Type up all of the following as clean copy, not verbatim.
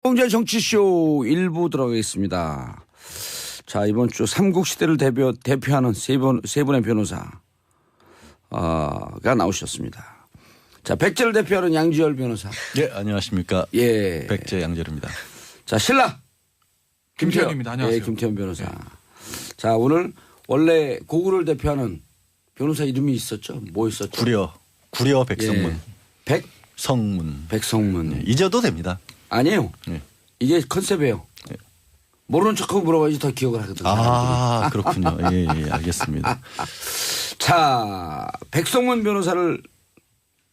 홍재 정치쇼 1부 들어가겠습니다. 자, 이번 주 삼국시대를 대표하는 세 분의 변호사가 나오셨습니다. 자, 백제를 대표하는 양지열 변호사. 예, 안녕하십니까. 예. 백제 양재르입니다. 자, 신라. 김태현입니다. 안녕하세요. 예, 김태현 변호사. 네. 자, 오늘 원래 고구려를 대표하는 변호사 이름이 있었죠? 뭐 있었죠? 구려 백성문. 예. 백성문. 네, 잊어도 됩니다. 아니에요. 네. 이게 컨셉이에요. 네. 모르는 척하고 물어봐야지 더 기억을 하거든요. 아, 그렇군요. 예, 알겠습니다. 자, 백성문 변호사를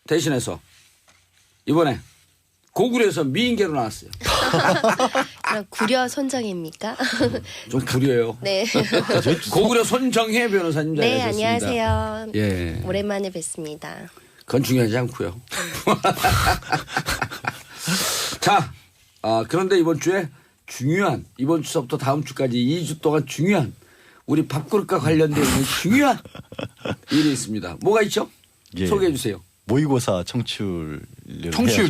대신해서 이번에 고구려에서 미인계로 나왔어요. 그럼 구려 손정혜입니까? 좀 구려요. 네. 고구려 손정혜 변호사님 네, 자리하셨습니다. 안녕하세요. 예. 오랜만에 뵙습니다. 그건 중요하지 않고요. 자, 그런데 이번 주에 이번 주서부터 다음 주까지 2주 동안 중요한 우리 밥그릇과 관련되어 있는 중요한 일이 있습니다. 뭐가 있죠? 예. 소개해 주세요. 모의고사 청취율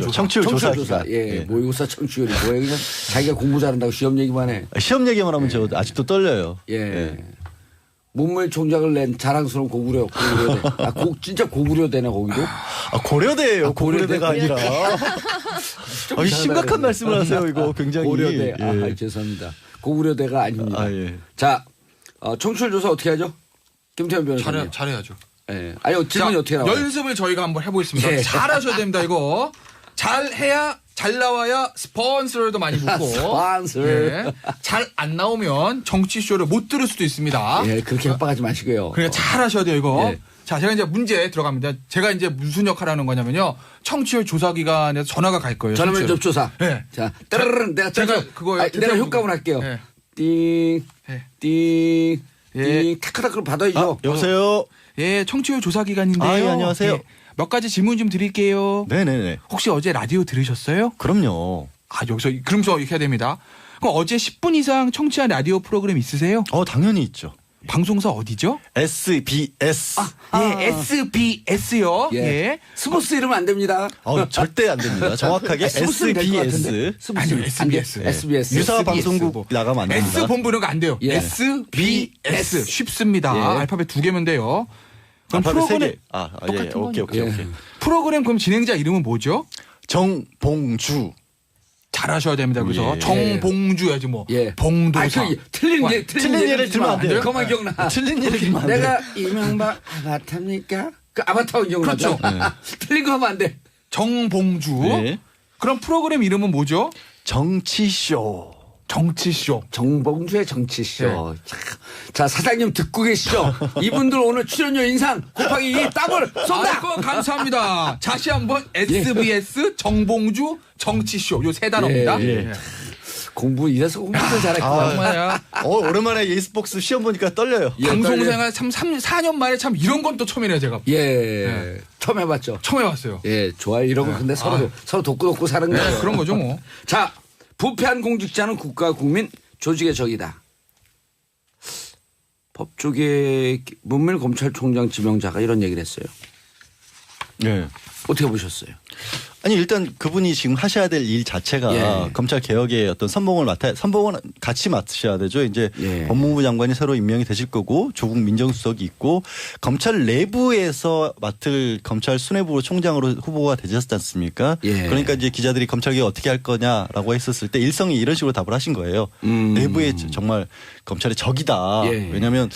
조사. 기간. 예. 모의고사 청취율이 뭐예요? 그냥 자기가 공부 잘한다고 시험 얘기만 해. 시험 얘기만 하면 저 아직도 떨려요. 예. 문무일 총장을 낸 자랑스러운 고구려대. 진짜 고구려대네 거기도. 고려대예요. 고구려대가 아니라. 좀 심각한 말씀을 하세요. 이거 굉장히. 고려대. 예. 죄송합니다. 고구려대가 아닙니다. 예. 자, 청취율 조사 어떻게 하죠? 김태현 변호사님. 잘해야죠. 예. 아니, 질문이 어떻게 나와요? 연습을 저희가 한번 해보겠습니다. 예. 잘하셔야 됩니다. 이거 잘해야 잘 나와야 스폰서도 많이 붙고 스폰서. 예. 잘 안 나오면 정치쇼를 못 들을 수도 있습니다. 예, 그렇게 협박하지 마시고요. 그러니까 잘하셔야 돼요 이거. 예. 자, 제가 이제 문제 들어갑니다. 제가 이제 무슨 역할을 하는 거냐면요. 청취율 조사 기관에서 전화가 갈 거예요. 전화 면접 조사. 예. 자, 따르르 내가 그거요. 내가 효과음을 할게요. 예. 띵, 예. 띵, 예. 띵, 타크타크를 받아야죠. 여보세요. 예, 청취율 조사 기관인데요. 예, 안녕하세요. 예, 몇 가지 질문 좀 드릴게요. 네네네. 혹시 어제 라디오 들으셨어요? 그럼요. 그러면서 이렇게 해야 됩니다. 그럼 어제 10분 이상 청취한 라디오 프로그램 있으세요? 당연히 있죠. 방송사 어디죠? SBS. 예, SBS요. 예. 예. 스포츠 이러면 안 됩니다. 절대 안 됩니다. 정확하게 스포츠는 될것 같은데. SBS. 아니요, SBS. SBS. 유사 SBS. 방송국 나가면 안 됩니다. S 본부 이런 거 안 돼요. 예. SBS. 쉽습니다. 예. 알파벳 2개면 돼요. 그럼 알파벳 프로그램 3개. 예. 똑같은 오케이. 예. 프로그램 그럼 진행자 이름은 뭐죠? 정봉주. 잘하셔야 됩니다. 그래서 예. 정봉주야지 뭐. 예. 봉도사. 틀린 예를 들면 안 돼요. 그만 기억나. 틀린 예를 들면 안 돼요. 내가 이명박 아바타입니까? 그 아바타 기억나죠? 그렇죠. 틀린 거 하면 안 돼. 정봉주. 예. 그럼 프로그램 이름은 뭐죠? 정치쇼. 정치쇼. 정봉주의 정치쇼. 자, 사장님 듣고 계시죠? 이분들 오늘 출연료 인상 곱하기 2 더블 쏜다. 아이고, 감사합니다. 다시 한번 SBS 정봉주 정치쇼 요 세 단어입니다. 예. 예. 공부 이래서 공부도 잘했구나. 정말야. 오랜만에 예스복스 시험 보니까 떨려요. 예, 방송생활 참 4년 만에 참 이런 건 또 처음이네요, 제가. 예. 처음 해봤죠. 처음 해봤어요. 예, 좋아요. 이런 거 근데 서로 돕고 사는 거예요. 네, 그런 거죠, 뭐. 자, 부패한 공직자는 국가 국민 조직의 적이다. 법조계 문밀 검찰총장 지명자가 이런 얘기를 했어요. 네. 어떻게 보셨어요? 아니 일단 그분이 지금 하셔야 될 일 자체가 예. 검찰 개혁의 어떤 선봉은 같이 맡으셔야 되죠. 이제 예. 법무부 장관이 새로 임명이 되실 거고 조국 민정수석이 있고 검찰 내부에서 맡을 검찰 수뇌부 총장으로 후보가 되셨지 않습니까? 예. 그러니까 이제 기자들이 검찰 개혁 어떻게 할 거냐라고 했었을 때 일성이 이런 식으로 답을 하신 거예요. 내부에 정말 검찰의 적이다. 예. 왜냐하면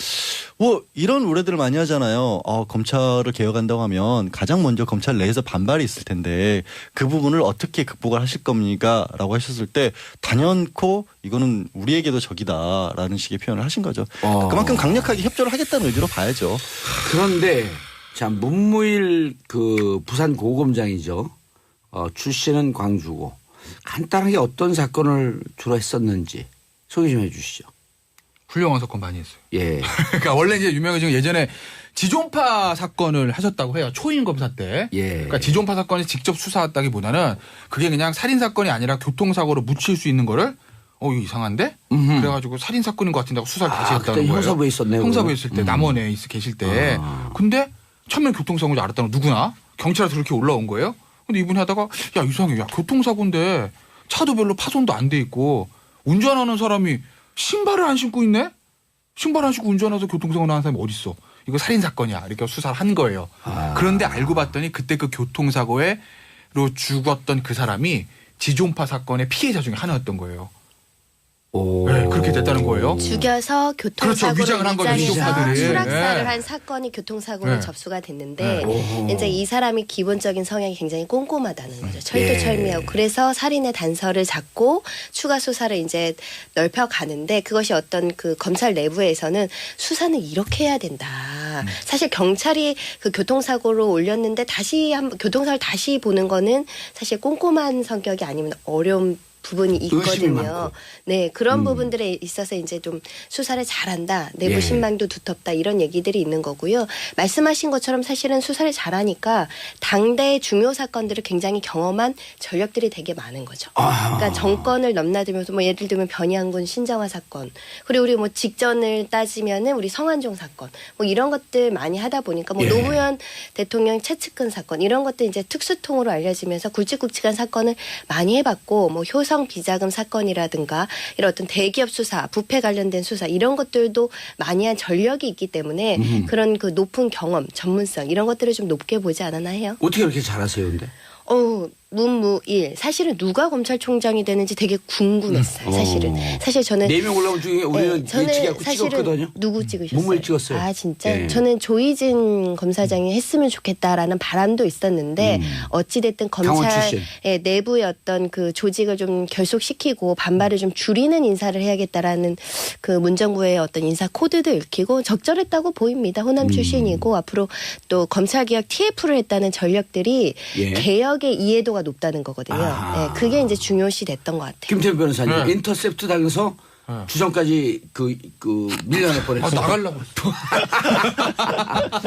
뭐 이런 우려들을 많이 하잖아요. 검찰을 개혁한다고 하면 가장 먼저 검찰 내에서 반발이 있을 텐데 그 부분을 어떻게 극복을 하실 겁니까? 라고 하셨을 때 단연코 이거는 우리에게도 적이다라는 식의 표현을 하신 거죠. 그만큼 강력하게 협조를 하겠다는 의지로 봐야죠. 그런데 자, 문무일 그 부산 고검장이죠. 출신은 광주고 간단하게 어떤 사건을 주로 했었는지 소개 좀 해 주시죠. 훌륭한 사건 많이 했어요. 예. 그러니까 원래 이제 유명해진 건 예전에 지존파 사건을 하셨다고 해요. 초임 검사 때. 예. 그러니까 지존파 사건이 직접 수사했다기보다는 그게 그냥 살인 사건이 아니라 교통사고로 묻힐 수 있는 거를 이거 이상한데? 그래가지고 살인 사건인 것 같은데 하고 수사를 다시 했다는 그때 거예요. 형사부에 있었네요. 형사부에 있을 때 남원에 계실 때. 근데 처음엔 교통사고인 줄 알았다는 거 누구나 경찰에서 그렇게 올라온 거예요. 근데 이분이 하다가 야 이상해. 야 교통사고인데 차도 별로 파손도 안 돼 있고 운전하는 사람이 신발을 안 신고 있네? 신발 안 신고 운전해서 교통사고 나는 사람이 어딨어? 이거 살인사건이야. 이렇게 수사를 한 거예요. 그런데 알고 봤더니 그때 그 교통사고로 죽었던 그 사람이 지존파 사건의 피해자 중에 하나였던 거예요. 오. 네, 그렇게 됐다는 거예요. 죽여서 교통사고로 그렇죠. 위장을 한 거죠, 위장해서 지존파들이. 추락사를 네. 한 사건이 교통사고로 네. 접수가 됐는데 네. 이제 이 사람이 기본적인 성향이 굉장히 꼼꼼하다는 거죠. 예. 철두철미하고 그래서 살인의 단서를 잡고 추가 수사를 이제 넓혀 가는데 그것이 어떤 그 검찰 내부에서는 수사는 이렇게 해야 된다. 사실 경찰이 그 교통사고로 올렸는데 교통사고를 다시 보는 거는 사실 꼼꼼한 성격이 아니면 어려운 부분이 의심이 있거든요. 많고. 네, 그런 부분들에 있어서 이제 좀 수사를 잘한다, 내부 예. 신망도 두텁다 이런 얘기들이 있는 거고요. 말씀하신 것처럼 사실은 수사를 잘하니까 당대의 중요 사건들을 굉장히 경험한 전력들이 되게 많은 거죠. 그러니까 정권을 넘나들면서 뭐 예를 들면 변희안군 신정화 사건, 그리고 우리 뭐 직전을 따지면은 우리 성완종 사건, 뭐 이런 것들 많이 하다 보니까 뭐 예. 노무현 대통령 최측근 사건 이런 것들 이제 특수통으로 알려지면서 굵직굵직한 사건을 많이 해봤고 뭐 효성 비자금 사건이라든가 이런 어떤 대기업 수사, 부패 관련된 수사 이런 것들도 많이 한 전력이 있기 때문에 그런 그 높은 경험, 전문성 이런 것들을 좀 높게 보지 않았나 해요. 어떻게 그렇게 잘하세요, 근데? 문무일 사실은 누가 검찰총장이 되는지 되게 궁금했어요. 사실은 사실 저는 4명 올라온 중에 우리는 네, 저는 예측하고 사실은 찍었거든요. 누구 찍으셨어요? 문무일 찍었어요. 아 진짜? 예. 저는 조희진 검사장이 했으면 좋겠다라는 바람도 있었는데 어찌됐든 강원 검찰 출신. 내부의 어떤 그 조직을 좀 결속시키고 반발을 좀 줄이는 인사를 해야겠다라는 그 문정부의 어떤 인사 코드도 읽히고 적절했다고 보입니다. 호남 출신이고 앞으로 또 검찰개혁 TF를 했다는 전력들이 예. 개혁의 이해도가 높다는 거거든요. 아하. 네, 그게 이제 중요시 됐던 것 같아요. 김태현 변호사님, 네. 인터셉트 당해서 네. 주정까지 밀려날 뻔했어요. 나가려고 그랬어.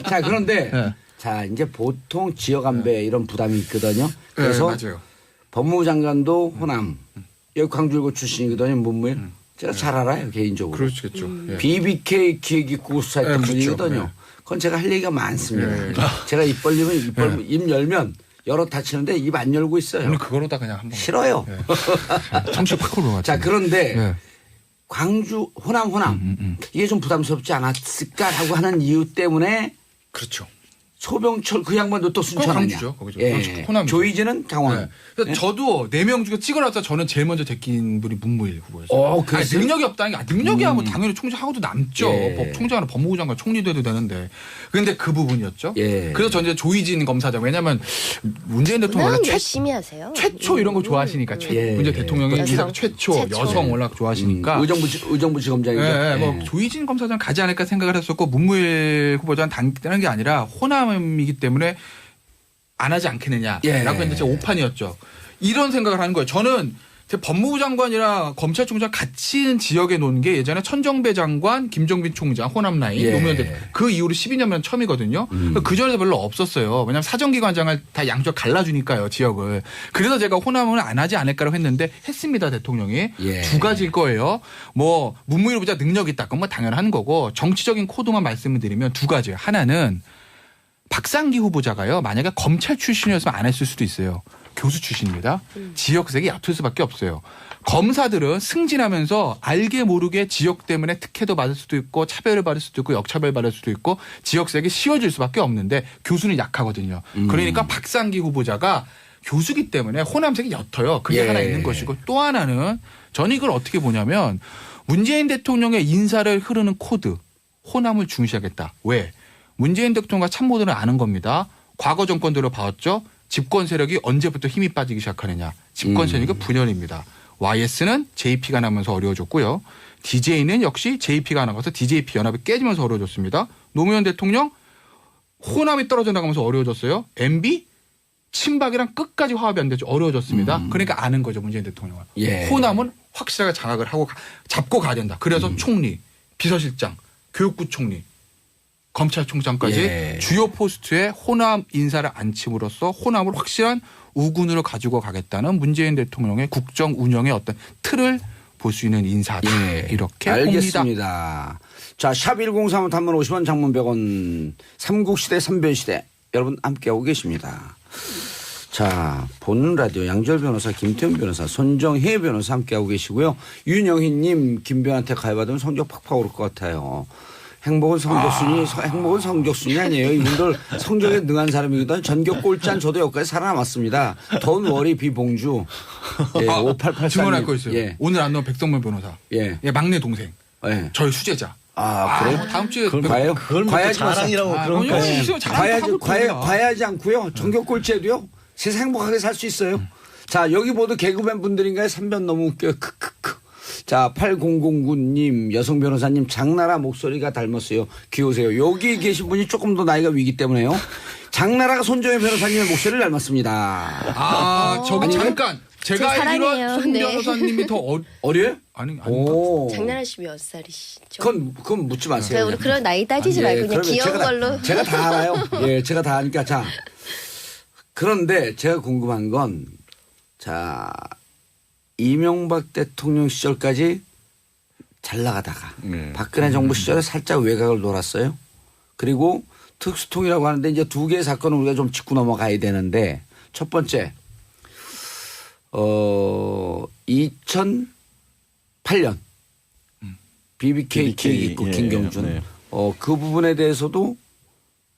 자, 그런데 네. 자, 이제 보통 지역 안배 이런 부담이 있거든요. 그래서 네, 맞아요. 법무부 장관도 호남, 여기 광주일고 출신이거든요, 문무일. 제가 잘 알아요, 개인적으로. 그렇겠죠. 예. BBK 기획입구 수사했던 네, 그렇죠. 분이거든요. 네. 그건 제가 할 얘기가 많습니다. 네. 제가 입 벌리면 입 열면 열어 닫히는데 입 안 열고 있어요. 오늘 그거로다 그냥 한번 싫어요. 청취 팍 올라갔죠. 자, 그런데 네. 광주 호남 이게 좀 부담스럽지 않았을까라고 하는 이유 때문에 그렇죠. 소병철 그 양반도 또 순천 아니야. 광주죠, 거기죠. 예. 그렇죠. 호남이죠. 조희진은 강원. 네. 그래서 저도 4명 중에 찍어놨다 저는 제일 먼저 제낀 분이 문무일 후보였어요. 아니, 그랬어요? 능력이 없다는 게 아니라 능력이야 뭐 당연히 총장하고도 남죠. 예. 총장은 법무부 장관 총리도 해도 되는데. 그런데 그 부분이었죠. 예. 그래서 저는 이제 조희진 검사장 왜냐하면 문재인 대통령 원래 열심히 하세요. 최초 이런 거 좋아하시니까 예. 문재인 대통령이 여성. 최초 여성 워낙 좋아하시니까 의정부지검장이죠. 뭐 조희진 검사장 가지 않을까 생각을 했었고 문무일 후보자는 당다는 게 아니라 호남이기 때문에 안 하지 않겠느냐라고 예. 했는데 제 오판이었죠. 이런 생각을 하는 거예요. 저는 제 법무부 장관이랑 검찰총장 같이 있는 지역에 놓은 게 예전에 천정배 장관, 김종빈 총장, 호남 라인, 예. 노무현 대통령 그 이후로 12년면 처음이거든요. 그 전에도 별로 없었어요. 왜냐하면 사정기관장을 다 양쪽 갈라주니까요, 지역을. 그래서 제가 호남은 안 하지 않을까라고 했는데 했습니다, 대통령이. 예. 두 가지일 거예요. 뭐 문무일 후보자 능력이 있다, 그건 뭐 당연한 거고 정치적인 코드만 말씀을 드리면 두 가지예요. 하나는 박상기 후보자가요, 만약에 검찰 출신이었으면 안 했을 수도 있어요. 교수 출신입니다. 지역색이 얕을 수밖에 없어요. 검사들은 승진하면서 알게 모르게 지역 때문에 특혜도 받을 수도 있고 차별을 받을 수도 있고 역차별 받을 수도 있고 지역색이 씌워질 수밖에 없는데 교수는 약하거든요. 그러니까 박상기 후보자가 교수기 때문에 호남색이 옅어요. 그게 예. 하나 있는 것이고 또 하나는 저는 이걸 어떻게 보냐면 문재인 대통령의 인사를 흐르는 코드 호남을 중시하겠다. 왜? 문재인 대통령과 참모들은 아는 겁니다. 과거 정권들을 봐왔죠. 집권 세력이 언제부터 힘이 빠지기 시작하느냐. 집권 세력이 분열입니다. YS는 JP가 나면서 어려워졌고요. DJ는 역시 JP가 나가서 DJP 연합이 깨지면서 어려워졌습니다. 노무현 대통령 호남이 떨어져 나가면서 어려워졌어요. MB 친박이랑 끝까지 화합이 안 되죠. 어려워졌습니다. 그러니까 아는 거죠. 문재인 대통령은. 예. 호남은 확실하게 장악을 하고 잡고 가야 된다. 그래서 총리, 비서실장, 교육부 총리, 검찰총장까지 예. 주요 포스트에 호남 인사를 앉힘으로써 호남을 확실한 우군으로 가지고 가겠다는 문재인 대통령의 국정 운영의 어떤 틀을 볼 수 있는 인사다. 예. 이렇게 알겠습니다. 봅니다. 자, 샵 1035 단문 50원 장문 100원 삼국시대 삼변시대 여러분 함께하고 계십니다. 자, 보는 라디오 양절 변호사, 김태훈 변호사, 손정혜 변호사 함께하고 계시고요. 윤영희님, 김변한테 가해받으면 성적 팍팍 오를 것 같아요. 행복은 성적순이, 행복은 성적순이 아니에요. 이분들 성적에 능한 사람이거든. 전격 꼴찌한 저도 여기까지 살아남았습니다. 더운 월이 비봉주. 예, 5884. 증언할 거 있어요. 예. 오늘 안 나온 백성문 변호사. 예. 예, 막내 동생. 예. 저희 수제자. 아, 그래요? 다음 주에 과연? 그걸 과외하지 마세요. 자랑이라고 그런 아니요, 거지. 무슨 자랑도 과외하지 않고요. 전격 꼴찌해도요. 세상 행복하게 살 수 있어요. 자, 여기 모두 개그맨 분들인가요? 3변 너무 웃겨요. 크크크. 자, 8009님, 여성 변호사님, 장나라 목소리가 닮았어요. 귀여우세요. 여기 계신 분이 조금 더 나이가 위기 때문에요. 장나라가 손정혜 변호사님의 목소리를 닮았습니다. 아, 저기 아니에요? 잠깐. 제가 저 알기로 사랑해요. 손 네. 변호사님이 더 어려요? 아니, 오. 장나라 씨 몇 살이시죠? 그건 묻지 마세요. 그냥 우리 그런 나이 따지지 말고 그냥 그러면 귀여운 걸로. 제가 다 알아요. 예, 제가 다 아니까. 자, 그런데 제가 궁금한 건, 자, 이명박 대통령 시절까지 잘 나가다가 박근혜 정부 시절에 살짝 외곽을 돌았어요. 그리고 특수통이라고 하는데 이제 두 개의 사건을 우리가 좀 짚고 넘어가야 되는데 첫 번째, 2008년 BBK 기획 있고 예, 김경준 네. 그 부분에 대해서도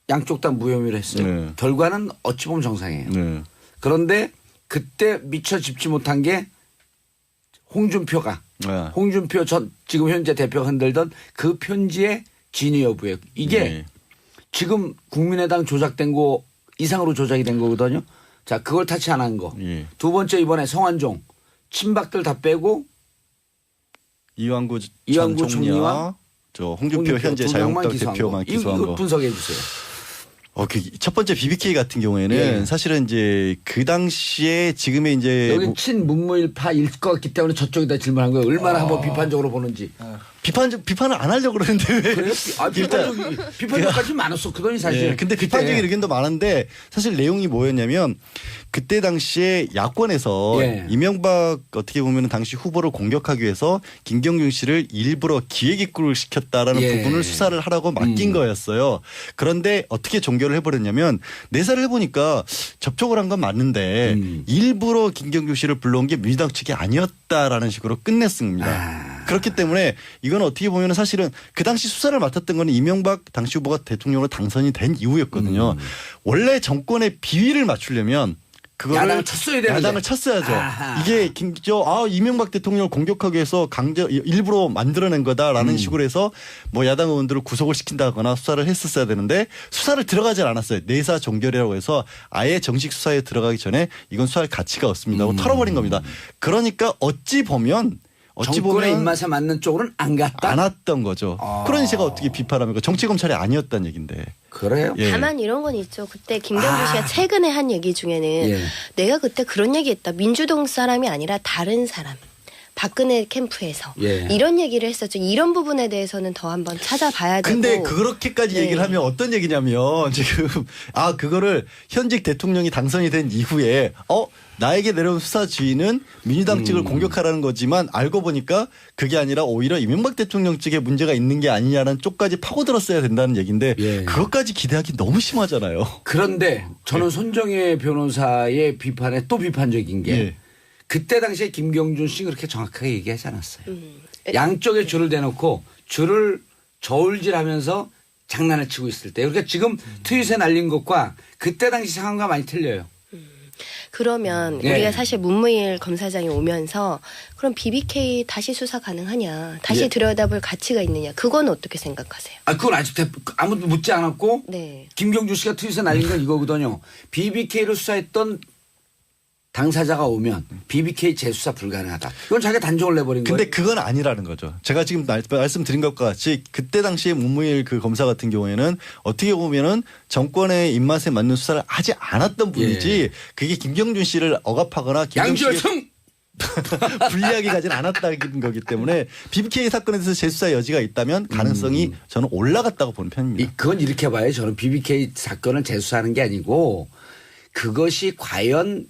양쪽 다 무혐의를 했어요. 네. 결과는 어찌 보면 정상이에요. 네. 그런데 그때 미처 짚지 못한 게 홍준표가 아. 홍준표 전 지금 현재 대표가 흔들던 그 편지의 진위 여부예요. 이게 네. 지금 국민의당 조작된 거 이상으로 조작이 된 거거든요. 자, 그걸 타치 안 한 거. 예. 두 번째 이번에 성완종 친박들 다 빼고 이완구 이완구 전 총리와 총리와 저 홍준표 현재 두 명만 자유한국당 기소한 대표만 거. 기소한 이거 거. 분석해 주세요. 첫 번째 BBK 같은 경우에는 예. 사실은 이제 그 당시에 지금의 이제 여기 친문무일파일 것 같기 때문에 저쪽에다 질문한 거예요. 얼마나 한번 비판적으로 보는지. 비판을 안 하려고 그러는데 왜? 그래요? 아, 비판적까지 많았었거든요, 사실. 예, 근데 비판적인 의견도 많은데 사실 내용이 뭐였냐면 그때 당시에 야권에서 예. 이명박 어떻게 보면 당시 후보를 공격하기 위해서 김경준 씨를 일부러 기획입구를 시켰다라는 예. 부분을 수사를 하라고 맡긴 거였어요. 그런데 어떻게 종결을 해버렸냐면 내사를 해보니까 접촉을 한 건 맞는데 일부러 김경준 씨를 불러온 게 민주당 측이 아니었다라는 식으로 끝냈습니다. 그렇기 때문에 이건 어떻게 보면 사실은 그 당시 수사를 맡았던 건 이명박 당시 후보가 대통령으로 당선이 된 이후였거든요. 원래 정권의 비위를 맞추려면 그거를 야당을 쳤어야 되는데. 야당을 쳤어야죠. 아하. 이게 이명박 대통령을 공격하기 위해서 일부러 만들어낸 거다라는 식으로 해서 뭐 야당 의원들을 구속을 시킨다거나 수사를 했었어야 되는데 수사를 들어가질 않았어요. 내사 종결이라고 해서 아예 정식 수사에 들어가기 전에 이건 수사할 가치가 없습니다 하고 털어버린 겁니다. 그러니까 어찌 보면 정권의 입맛에 맞는 쪽으로는 안 갔다. 안 왔던 거죠. 그러니 제가 어떻게 비판합니까? 정치 검찰이 아니었다는 얘기인데. 그래요? 예. 다만 이런 건 있죠. 그때 김경준 씨가 최근에 한 얘기 중에는 예. 내가 그때 그런 얘기했다. 민주동 사람이 아니라 다른 사람. 박근혜 캠프에서 예. 이런 얘기를 했었죠. 이런 부분에 대해서는 더 한번 찾아봐야 되고. 근데 그렇게까지 네. 얘기를 하면 어떤 얘기냐면 지금 그거를 현직 대통령이 당선이 된 이후에 나에게 내려온 수사 지휘는 민주당 측을 공격하라는 거지만 알고 보니까 그게 아니라 오히려 이명박 대통령 측에 문제가 있는 게 아니냐는 쪽까지 파고들었어야 된다는 얘기인데 예. 그것까지 기대하기 너무 심하잖아요. 그런데 저는 손정혜 변호사의 비판에 또 비판적인 게 예. 그때 당시에 김경준 씨 그렇게 정확하게 얘기하지 않았어요. 양쪽에 줄을 대놓고 줄을 저울질하면서 장난을 치고 있을 때. 그러니까 지금 트윗에 날린 것과 그때 당시 상황과 많이 틀려요. 그러면 예. 우리가 사실 문무일 검사장이 오면서 그럼 BBK 다시 수사 가능하냐. 다시 예. 들여다볼 가치가 있느냐. 그건 어떻게 생각하세요? 그건 아직 아무도 묻지 않았고 네. 김경준 씨가 트윗에 날린 건 이거거든요. BBK를 수사했던 당사자가 오면 BBK 재수사 불가능하다. 이건 자기가 단정을 내버린 거예요. 근데 그건 아니라는 거죠. 제가 지금 말씀드린 것과 같이 그때 당시에 문무일 그 검사 같은 경우에는 어떻게 보면은 정권의 입맛에 맞는 수사를 하지 않았던 분이지 그게 김경준 씨를 억압하거나 김경준 씨를 양지열청 불리하게 가진 않았다는 거기 때문에 BBK 사건에 대해서 재수사 여지가 있다면 가능성이 저는 올라갔다고 보는 편입니다. 그건 이렇게 봐요. 저는 BBK 사건을 재수사하는 게 아니고 그것이 과연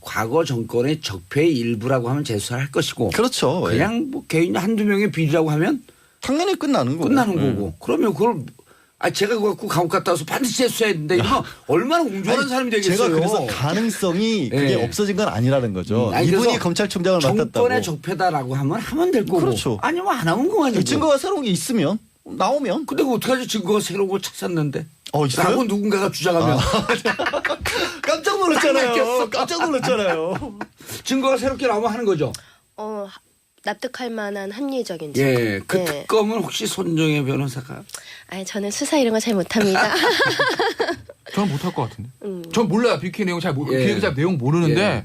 과거 정권의 적폐의 일부라고 하면 재수사를 할 것이고 그렇죠. 그냥 뭐 개인 한두 명의 비리라고 하면 당연히 끝나는 거고. 끝나는 거고 그러면 그걸 제가 그거 갖고 감옥 갔다 와서 반드시 재수해야 된다. 이러면 얼마나 옹졸한 사람이 되겠어요. 제가 그래서 가능성이 그게 네. 없어진 건 아니라는 거죠. 아니, 이분이 그래서 검찰총장을 맡았다고. 정권의 적폐다라고 하면 될 거고. 그렇죠. 아니면 안 하면 그만이고. 증거가 새로운 게 있으면 나오면. 근데 그거 어떡하지? 증거가 새로운 걸 찾았는데. 있어요? 라고 누군가가 주장하면. 깜짝 딱 놀랐잖아요. 낚였어. 깜짝 놀랐잖아요. 증거가 새롭게 나오면 하는 거죠. 납득할 만한 합리적인 증거. 예. 그 네. 특검은 혹시 손정혜 변호사가? 아니 저는 수사 이런 거 잘 못합니다. 저는 못할 것 같은데. 전 몰라요. BBK 내용 예. 기획자 내용 모르는데 예.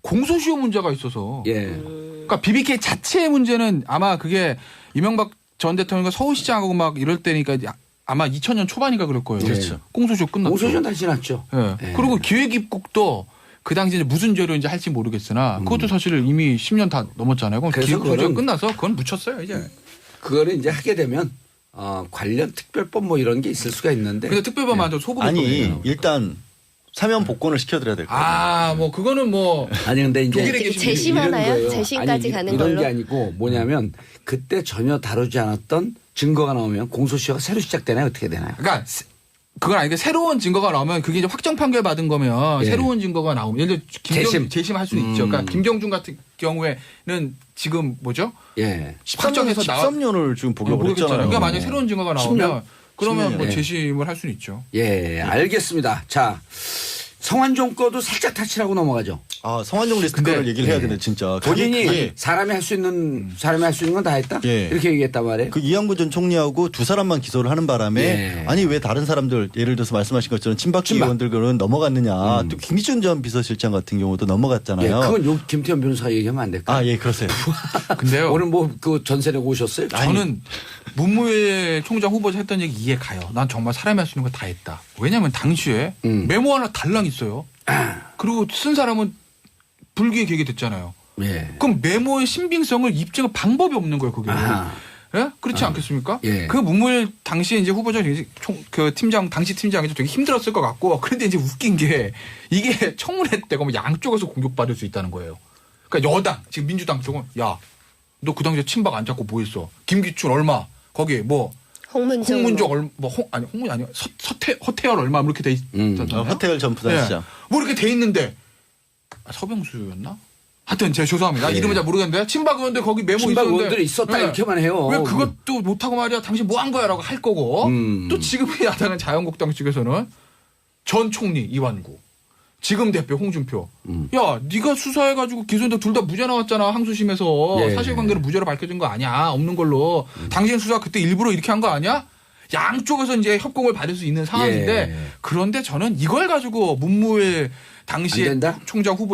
공소시효 문제가 있어서. 예. 그러니까 BBK 자체의 문제는 아마 그게 이명박 전 대통령과 서울시장하고 막 이럴 때니까 아마 2000년 초반인가 그럴 거예요. 그렇죠. 공소시효 끝났죠. 공소시효 다 지났죠. 예. 예. 그리고 기획입국도 그 당시에 이제 무슨 죄로 이제 할지 모르겠으나 그것도 사실 이미 10년 다 넘었잖아요. 그럼 그래서 기획소지가 그거는- 끝나서 그건 묻혔어요 이제. 그거를 이제 하게 되면 관련 특별법 뭐 이런 게 있을 수가 있는데. 근데 특별법 만들 소급. 아니 일단 사면 복권을 시켜드려야 될 거예요. 뭐 그거는 뭐 아니 근데 이제 독일에 되게 계신 재심하나요? 이런 거예요. 재심까지 아니, 가는 이런 걸로? 게 아니고 뭐냐면 그때 전혀 다루지 않았던 증거가 나오면 공소시효가 새로 시작되나요? 어떻게 되나요? 그러니까 그건 아니고 새로운 증거가 나오면 그게 이제 확정 판결 받은 거면 예. 새로운 증거가 나오면 예를 들어 재심할 수는 있죠. 그러니까 음. 김경준 같은 경우에는 지금 뭐죠? 예. 확정해서 13년을 지금 복역을 모르겠잖아요. 했잖아요. 그러니까 만약 에 새로운 증거가 나오면 10년? 그러면 뭐 10년. 재심을 할 수는 있죠. 예, 알겠습니다. 자, 성완종 거도 살짝 타치라고 넘어가죠. 성완종 리스트를 근데- 얘기를 해야 예. 되는데 진짜. 본인이 그게 사람이 할 수 있는 건 다 했다. 예. 이렇게 얘기했단 말이에요. 그 이양구 전 총리하고 두 사람만 기소를 하는 바람에 예. 아니 왜 다른 사람들 예를 들어서 말씀하신 것처럼 친박계 친박. 의원들은 넘어갔느냐. 또 김기춘 전 비서실장 같은 경우도 예, 넘어갔잖아요. 그건 요 김태현 변호사 얘기하면 안 될까요? 예, 그러세요. 근데요. 오늘 뭐 그 전세 내고 오셨어요? 저는 문무일 총장 후보자 했던 얘기 이해 가요. 난 정말 사람이 할 수 있는 거 다 했다. 왜냐하면 당시에 메모 하나 달랑 있어요. 그리고 쓴 사람은 불기에 계게 됐잖아요. 예. 그럼 메모의 신빙성을 입증할 방법이 없는 거예요, 그게. 아하. 예? 그렇지 않겠습니까? 예. 그 문무일 당시에 이제 후보자 그 팀장 당시 팀장이 되게 힘들었을 것 같고 그런데 이제 웃긴 게 이게 청문회 때가 뭐 양쪽에서 공격받을 수 있다는 거예요. 그러니까 여당 지금 민주당 쪽은 야 너 그 당시에 친박 안 잡고 뭐 했어? 김기춘 얼마? 거기 뭐 홍문종 얼마? 홍문이 아니야. 허태열 얼마? 뭐 이렇게 돼 있잖아요. 허태열 전 부산시장. 뭐 이렇게 돼 있는데 서병수였나? 하여튼 제가 죄송합니다. 예. 이름은 잘 모르겠는데 친박 의원들 거기 메모 친박 있었는데 의원들이 있었다 이렇게만 해요. 왜 그것도 못하고 말이야 당신 뭐 한 거야라고 할 거고 또 지금의 야당은 자유한국당 측에서는 전 총리 이완구 지금 대표 홍준표 야 네가 수사해가지고 기소인데 둘 다 무죄 나왔잖아 항소심에서 예. 사실관계는 무죄로 밝혀진 거 아니야 없는 걸로 당신 수사 그때 일부러 이렇게 한 거 아니야? 양쪽에서 이제 협공을 받을 수 있는 상황인데 예. 그런데 저는 이걸 가지고 문무일 당시에 안 된다?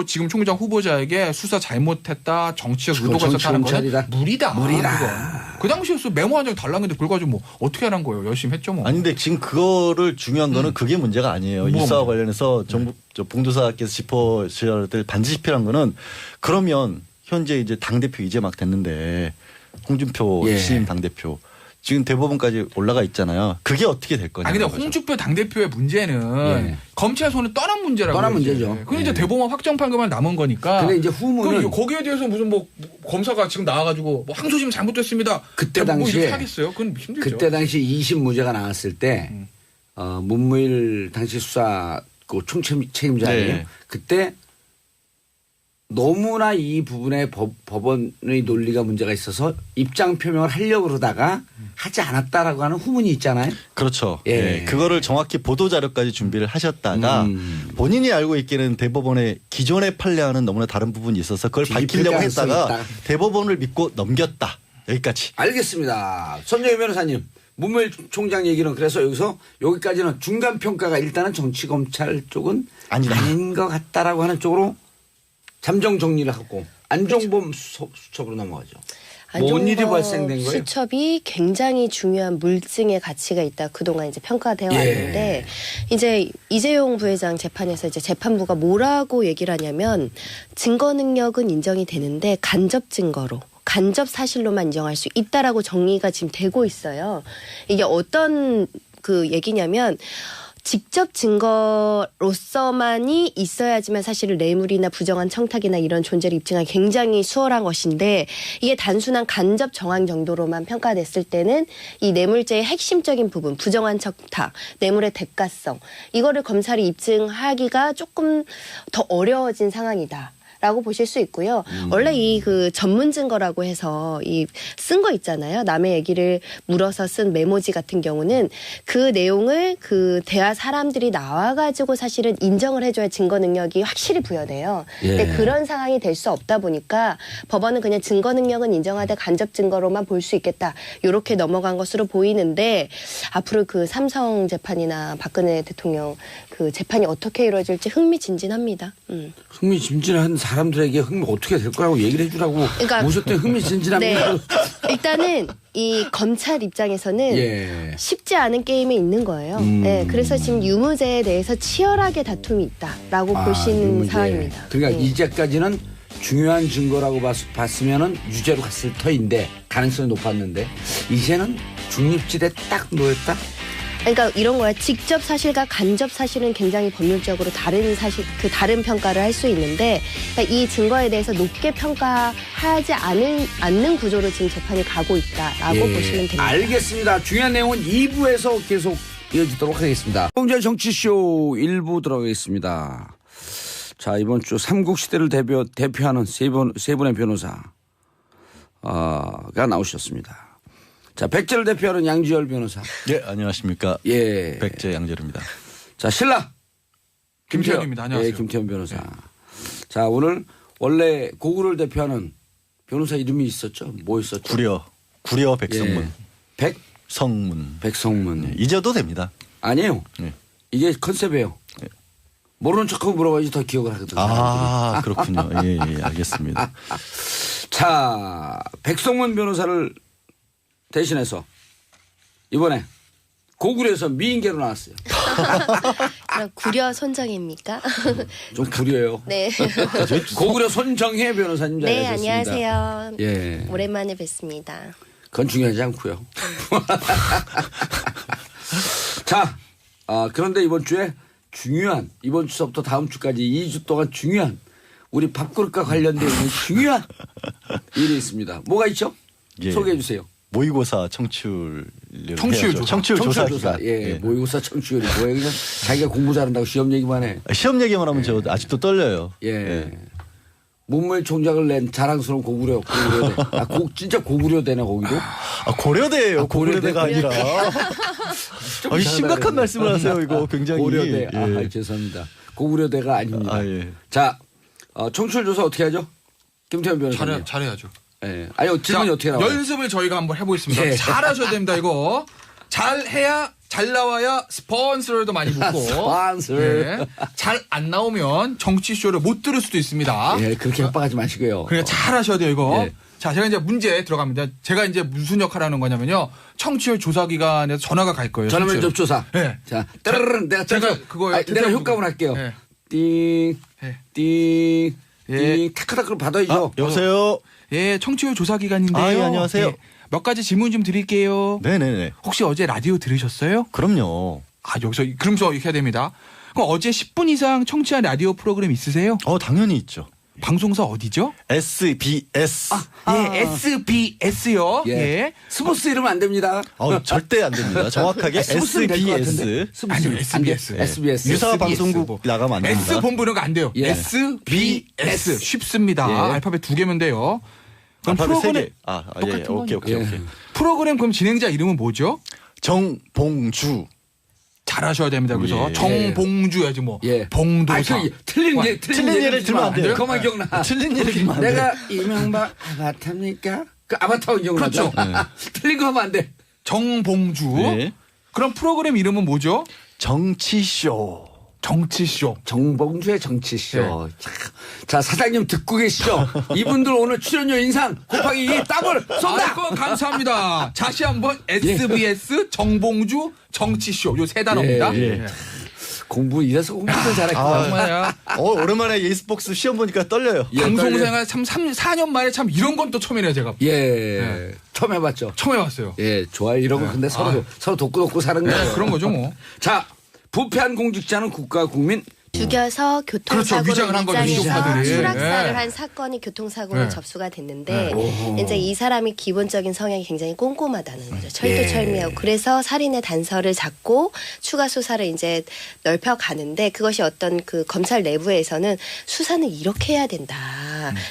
지금 총장 후보자에게 수사 잘못했다 정치적 의도가 정치 있었다는 검찰이다. 거는 무리다. 무리다. 그건. 그 당시에서 메모 한 장 달랐는데 그걸 가지고 뭐 어떻게 하는 거예요? 열심히 했죠 뭐. 아니 근데 지금 그거를 중요한 거는 그게 문제가 아니에요. 뭐, 이 사와 뭐. 관련해서 정부 봉도사께서 짚어주셔야 될 반드시 필요한 거는 그러면 현재 이제 당대표 이제 막 됐는데 홍준표 예. 신임 당대표 지금 대법원까지 올라가 있잖아요. 그게 어떻게 될 거냐. 근데 홍준표 당대표의 문제는 예. 검찰 손을 떠난 문제라고. 떠난 그러지. 문제죠. 근데 이제 예. 대법원 확정 판결만 남은 거니까. 근데 이제 후문은 그럼 거기에 대해서 무슨 뭐 검사가 지금 나와가지고 뭐 항소심 잘못됐습니다. 그때 뭐 당시에 이렇게 하겠어요? 그건 힘들죠. 그때 당시 2심 무죄가 나왔을 때 문무일 당시 수사 그 총책임자예요. 네. 그때 너무나 이 부분에 법원의 논리가 문제가 있어서 입장 표명을 하려고 그러다가 하지 않았다라고 하는 후문이 있잖아요. 그렇죠. 예. 예. 그거를 정확히 보도 자료까지 준비를 하셨다가 본인이 알고 있기는 대법원에 기존의 판례와는 너무나 다른 부분이 있어서 그걸 뒤집힐 밝히려고 가능성이 했다가 있다. 대법원을 믿고 넘겼다. 여기까지. 알겠습니다. 손정희 변호사님. 문무일 총장 얘기는 그래서 여기까지는 중간 평가가 일단은 정치검찰 쪽은 아니다. 아닌 것 같다라고 하는 쪽으로 잠정 정리를 하고 안종범 수첩으로 넘어가죠. 뭔 일이 발생된 거예요? 수첩이 굉장히 중요한 물증의 가치가 있다. 그동안 이제 평가되어 예. 왔는데 이제 이재용 부회장 재판에서 이제 재판부가 뭐라고 얘기를 하냐면 증거 능력은 인정이 되는데 간접 증거로 간접 사실로만 인정할 수 있다라고 정리가 지금 되고 있어요. 이게 어떤 그 얘기냐면 직접 증거로서만이 있어야지만 사실은 뇌물이나 부정한 청탁이나 이런 존재를 입증하기 굉장히 수월한 것인데 이게 단순한 간접 정황 정도로만 평가됐을 때는 이 뇌물죄의 핵심적인 부분, 부정한 청탁, 뇌물의 대가성 이거를 검찰이 입증하기가 조금 더 어려워진 상황이다. 라고 보실 수 있고요. 원래 이 그 전문 증거라고 해서 이 쓴 거 있잖아요. 남의 얘기를 물어서 쓴 메모지 같은 경우는 그 내용을 그 대화 사람들이 나와가지고 사실은 인정을 해줘야 증거 능력이 확실히 부여돼요. 근데 그런 상황이 될 수 없다 보니까 법원은 그냥 증거 능력은 인정하되 간접 증거로만 볼 수 있겠다. 이렇게 넘어간 것으로 보이는데 앞으로 그 삼성 재판이나 박근혜 대통령 그 재판이 어떻게 이루어질지 흥미진진합니다. 흥미진진한 사람들에게 어떻게 될 거라고 얘기를 해주라고 그러니까 모셨더니 흥미진진합니다. 네. 일단은 이 검찰 입장에서는 쉽지 않은 게임에 있는 거예요. 네, 그래서 지금 유무죄에 대해서 치열하게 다툼이 있다라고 보시는 유무죄. 상황입니다. 그러니까 네. 이제까지는 중요한 증거라고 봤으면은 유죄로 갔을 터인데 가능성이 높았는데 이제는 중립지대 딱 놓였다. 그러니까 이런 거야. 직접 사실과 간접 사실은 굉장히 법률적으로 다른 사실, 그 다른 평가를 할 수 있는데 그러니까 이 증거에 대해서 높게 평가하지 않는 구조로 지금 재판이 가고 있다라고 보시면 됩니다. 알겠습니다. 중요한 내용은 2부에서 계속 이어지도록 하겠습니다. 홍재 정치쇼 1부 들어가겠습니다. 자, 이번 주 삼국시대를 대표하는 세 분의 변호사가 나오셨습니다. 자, 백제를 대표하는 양지열 변호사. 예, 안녕하십니까. 예. 백제 양재르입니다. 자, 신라. 김태현입니다. 안녕하세요. 예, 김태현 변호사. 자, 오늘 원래 고구려를 대표하는 변호사 이름이 있었죠? 뭐 있었죠? 구려 백성문. 예. 백성문. 네, 잊어도 됩니다. 아니에요. 네. 이게 컨셉이에요. 네. 모르는 척하고 물어봐야지 더 기억을 하거든요. 아, 그렇군요. 예, 알겠습니다. 자, 백성문 변호사를 대신해서 이번에 고구려에서 미인계로 나왔어요. 그럼 구려 손정입니까? 좀 구려요. 네. 고구려 손정혜 변호사님 네, 자리하셨습니다. 안녕하세요. 예. 오랜만에 뵙습니다. 그건 중요하지 않고요. 자, 그런데 이번 주에 이번 주서부터 다음 주까지 2주 동안 중요한 우리 밥그릇과 관련되어 있는 중요한 일이 있습니다. 뭐가 있죠? 예. 소개해 주세요. 모의고사 청취율 조사. 청취율 조사 기간. 예, 모의고사 청취율이 뭐예요? 그냥 자기가 공부 잘한다고 시험 얘기만 해. 시험 얘기만 하면 저 아직도 떨려요. 예. 문무일 총장을 낸 자랑스러운 고구려대. 진짜 고구려대네 거기도. 고려대예요. 고구려대가 고려대. 아니라. 심각한 말씀을 하세요. 이거 굉장히. 고려대. 예. 죄송합니다. 고구려대가 아닙니다. 예. 자, 청취율 조사 어떻게 하죠? 김태현 변호사님. 잘해야죠. 예. 아니 질문이 어떻게 나와요? 연습을 저희가 한번 해보겠습니다. 예. 잘하셔야 됩니다. 이거 잘해야 잘 나와야 스폰서도 많이 붙고 스폰서. 잘 안 나오면 정치쇼를 못 들을 수도 있습니다. 예, 그렇게 협박하지 마시고요. 그러니까 잘하셔야 돼요 이거. 예. 자, 제가 이제 문제 들어갑니다. 제가 이제 무슨 역할을 하는 거냐면요. 청취율 조사 기관에서 전화가 갈 거예요. 전화 면접 실제로. 조사. 예. 자, 따르르 제가 그거에 내가 효과음을 할게요. 예. 띵, 예. 띵, 예. 띵, 타크타크를 받아야죠. 여보세요. 예, 청취율 조사 기관인데요. 예, 안녕하세요. 몇 가지 질문 좀 드릴게요. 네네네. 혹시 어제 라디오 들으셨어요? 그럼요. 여기서 그러면서 이렇게 해야 됩니다. 그럼 어제 10분 이상 청취한 라디오 프로그램 있으세요? 당연히 있죠. 방송사 어디죠? SBS. 예, SBS요. 예. 예. 스포츠 이러면 안 됩니다. 절대 안 됩니다. 정확하게 스포츠는 될것 같은데. SBS. 아니요, SBS. 예. SBS. 유사 SBS. 방송국 나가면 안 됩니다. S 본부는 안 돼요. 예. SBS 쉽습니다. 예. 알파벳 2개면 돼요. 그럼 알파벳 프로그램 3개. 똑같은 오케이. 거니까. 예. 프로그램 그럼 진행자 이름은 뭐죠? 정봉주. 잘하셔야 됩니다. 그래서 예. 정봉주야지 뭐 예. 봉도사. 틀린 예를 들면 안 돼요. 그만 기억나. 틀린 예를 들면 안 돼요. 내가 이명박 아바타입니까? 그 아바타 기억나죠? 그렇죠. 틀린 거 하면 안 돼. 정봉주. 네. 그럼 프로그램 이름은 뭐죠? 정치쇼. 정치쇼. 정봉주의 정치쇼. 자, 사장님 듣고 계시죠? 이분들 오늘 출연료 인상 곱하기 2 더블 쏜다! 아이고, 감사합니다. 다시 한번 SBS 정봉주 정치쇼 요 세 단어입니다. 예. 공부 이래서 공부도 잘했구나. 정말야. 오랜만에 예스복스 시험 보니까 떨려요. 예, 방송생활 참 4년 만에 참 이런 건 또 처음이네요, 제가. 예. 처음 해봤죠. 처음 해봤어요. 예, 좋아요. 이런 거 근데 서로 돕고 사는 거예요. 네, 그런 거죠, 뭐. 자, 부패한 공직자는 국가 국민 죽여서 교통사고로 그렇죠. 위장을 한 거죠, 위장해서 위조파들이. 추락사를 네. 한 사건이 교통사고로 네. 접수가 됐는데 네. 이제 이 사람이 기본적인 성향이 굉장히 꼼꼼하다는 거죠. 예. 철두철미하고 그래서 살인의 단서를 잡고 추가 수사를 이제 넓혀 가는데 그것이 어떤 그 검찰 내부에서는 수사는 이렇게 해야 된다.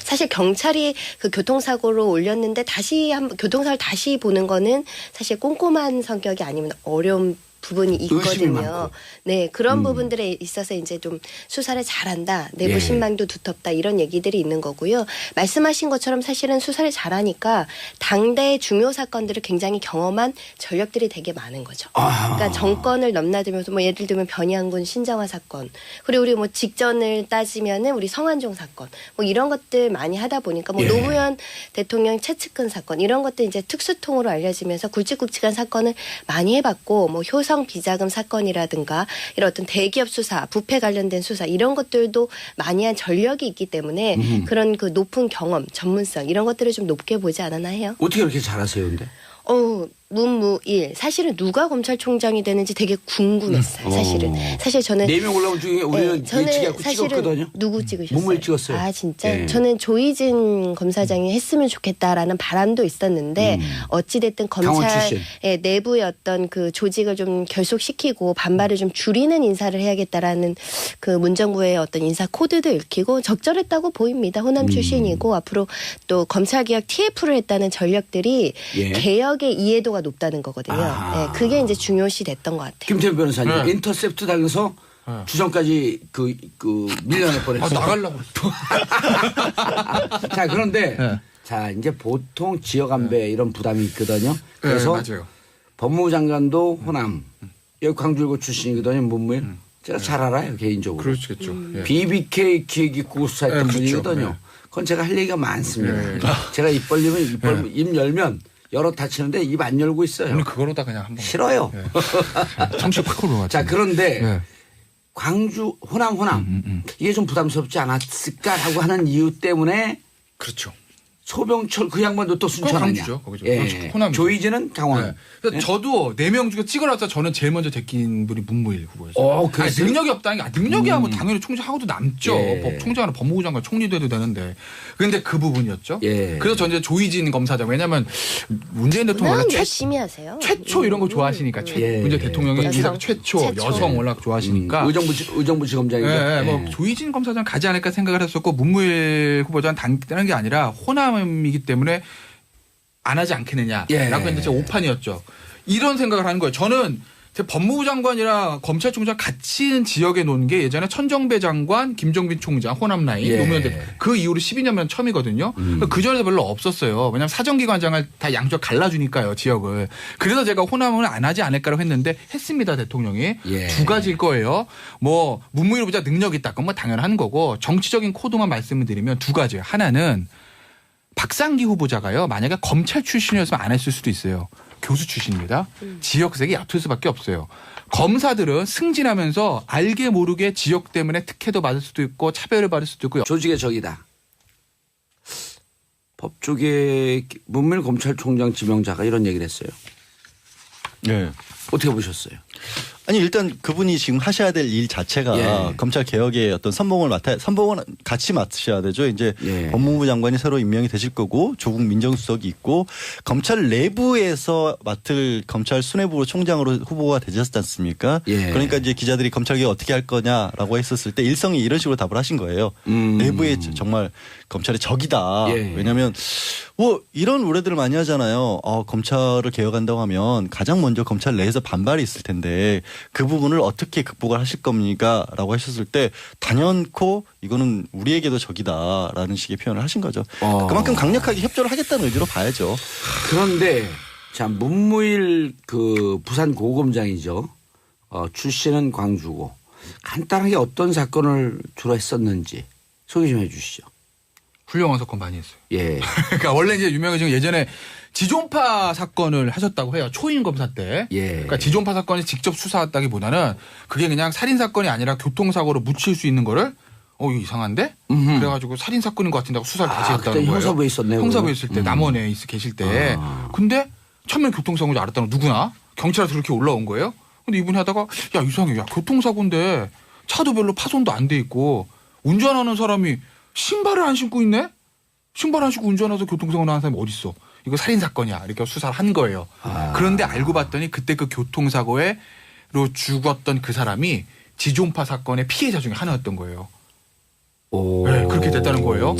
사실 경찰이 그 교통사고로 올렸는데 다시 교통사고를 다시 보는 거는 사실 꼼꼼한 성격이 아니면 어려운 부분이 의심이 있거든요. 많고. 네, 그런 부분들에 있어서 이제 좀 수사를 잘한다, 내부 예. 신망도 두텁다 이런 얘기들이 있는 거고요. 말씀하신 것처럼 사실은 수사를 잘하니까 당대의 중요 사건들을 굉장히 경험한 전력들이 되게 많은 거죠. 그러니까 정권을 넘나들면서 뭐 예를 들면 변희양군 신정화 사건, 그리고 우리 뭐 직전을 따지면은 우리 성완종 사건, 뭐 이런 것들 많이 하다 보니까 뭐 예. 노무현 대통령 최측근 사건 이런 것들 이제 특수통으로 알려지면서 굵직굵직한 사건을 많이 해봤고 뭐 효성 비자금 사건이라든가 이런 어떤 대기업 수사, 부패 관련된 수사 이런 것들도 많이 한 전력이 있기 때문에 그런 그 높은 경험, 전문성 이런 것들을 좀 높게 보지 않았나 해요. 어떻게 그렇게 잘하세요, 근데? 문무일 사실은 누가 검찰총장이 되는지 되게 궁금했어요. 사실은 사실 저는 4명 올라온 중에 우리는 네, 저는 예측하고 사실은 찍었거든요. 누구 찍으셨어요? 문무일 찍었어요. 아 진짜? 예. 저는 조희진 검사장이 했으면 좋겠다라는 바람도 있었는데 어찌됐든 강원 검찰 출신. 내부의 어떤 그 조직을 좀 결속시키고 반발을 좀 줄이는 인사를 해야겠다라는 그 문정부의 어떤 인사 코드도 읽히고 적절했다고 보입니다. 호남 출신이고 앞으로 또 검찰개혁 TF를 했다는 전력들이 예. 개혁의 이해도가 높다는 거거든요. 아하. 네, 그게 이제 중요시 됐던 것 같아요. 김태현 변호사님, 네. 인터셉트 당해서 네. 주정까지 밀려날 뻔했어요. 나가려고 그랬어. 자, 그런데 네. 자, 이제 보통 지역 안배 이런 부담이 있거든요. 그래서 맞아요. 법무부 장관도 호남, 여기 광주일고 출신이거든요, 문무일. 제가 잘 알아요, 개인적으로. 그렇겠죠. 예. BBK 기획기구 수사했던 네, 그렇죠. 분이거든요. 네. 그건 제가 할 얘기가 많습니다. 네. 제가 입 벌리면 입 열면 열어 닫히는데 입 안 열고 있어요. 오늘 그거로다 그냥 한번 싫어요. 청취 팍으로 자, 그런데 네. 광주 호남 이게 좀 부담스럽지 않았을까라고 하는 이유 때문에 그렇죠. 소병철 그 양반도 또 순천 그거 아니야. 광주죠, 거기죠. 예. 호남이죠. 조희진은 강원. 네. 그래서 저도 4명 중에 찍어놨다 저는 제일 먼저 제낀 분이 문무일 후보였어요. 어, 그랬어요? 능력이 없다는 게 아니라 능력이야 뭐 당연히 총장하고도 남죠. 예. 총장은 법무부 장관 총리도 해도 되는데. 그런데 그 부분이었죠. 예. 그래서 전 이제 조희진 검사장 왜냐하면 문재인 대통령 원래 열심히 하세요. 최초 이런 거 좋아하시니까 예. 문재인 대통령이 여성. 이 최초 여성 워낙 좋아하시니까 의정부지검장이죠. 예, 뭐 조희진 검사장 가지 않을까 생각을 했었고 문무일 후보자는 당다는 게 아니라 호남이기 때문에 안 하지 않겠느냐라고 예. 했는데 제 오판이었죠. 이런 생각을 하는 거예요. 저는 제 법무부 장관이랑 검찰총장 같이 있는 지역에 놓은 게 예전에 천정배 장관, 김종빈 총장, 호남 라인, 예. 노무현 대통령 그 이후로 12년면 처음이거든요. 그 전에도 별로 없었어요. 왜냐하면 사정기관장을 다 양쪽 갈라주니까요, 지역을. 그래서 제가 호남은 안 하지 않을까라고 했는데 했습니다, 대통령이. 예. 두 가지일 거예요. 뭐 문무일 후보자 능력이 있다, 그건 뭐 당연한 거고 정치적인 코드만 말씀을 드리면 두 가지예요. 하나는 박상기 후보자가요, 만약에 검찰 출신이었으면 안 했을 수도 있어요. 교수 출신입니다. 지역색이 얕을 수밖에 없어요. 검사들은 승진하면서 알게 모르게 지역 때문에 특혜도 받을 수도 있고 차별을 받을 수도 있고 조직의 적이다. 법조계 문무일 검찰총장 지명자가 이런 얘기를 했어요. 네. 어떻게 보셨어요? 아니 일단 그분이 지금 하셔야 될 일 자체가 예. 검찰 개혁의 어떤 선봉은 같이 맡으셔야 되죠. 이제 예. 법무부 장관이 새로 임명이 되실 거고 조국 민정수석이 있고 검찰 내부에서 맡을 검찰 수뇌부 총장으로 후보가 되셨지 않습니까? 예. 그러니까 이제 기자들이 검찰 개혁 어떻게 할 거냐라고 했었을 때 일성이 이런 식으로 답을 하신 거예요. 내부에 정말 검찰의 적이다. 예. 왜냐하면 뭐 이런 우려들을 많이 하잖아요. 검찰을 개혁한다고 하면 가장 먼저 검찰 내에서 반발이 있을 텐데 그 부분을 어떻게 극복을 하실 겁니까? 라고 하셨을 때 단연코 이거는 우리에게도 적이다라는 식의 표현을 하신 거죠. 그만큼 강력하게 협조를 하겠다는 의지로 봐야죠. 그런데 자 문무일 그 부산 고검장이죠. 출신은 광주고 간단하게 어떤 사건을 주로 했었는지 소개 좀 해주시죠. 훌륭한 사건 많이 했어요. 예. 그러니까 원래 이제 유명해진 건 예전에 지존파 사건을 하셨다고 해요. 초임 검사 때. 예. 그러니까 지존파 사건이 직접 수사했다기보다는 그게 그냥 살인 사건이 아니라 교통사고로 묻힐 수 있는 거를 이거 이상한데? 그래가지고 살인 사건인 것 같은데 하고 수사를 다시 했다는 그때 거예요. 형사부에 있었네요. 형사부에 있을 때 남원에 계실 때. 근데 처음에 교통사고인 줄 알았다는 거 누구나 경찰에서 그렇게 올라온 거예요. 근데 이분이 하다가 야 이상해. 야 교통사고인데 차도 별로 파손도 안 돼 있고 운전하는 사람이 신발을 안 신고 있네? 신발 안 신고 운전해서 교통사고 나는 사람이 어딨어. 이거 살인사건이야. 이렇게 수사를 한 거예요. 그런데 알고 봤더니 그때 그 교통사고로 죽었던 그 사람이 지존파 사건의 피해자 중에 하나였던 거예요. 오. 네, 그렇게 됐다는 거예요.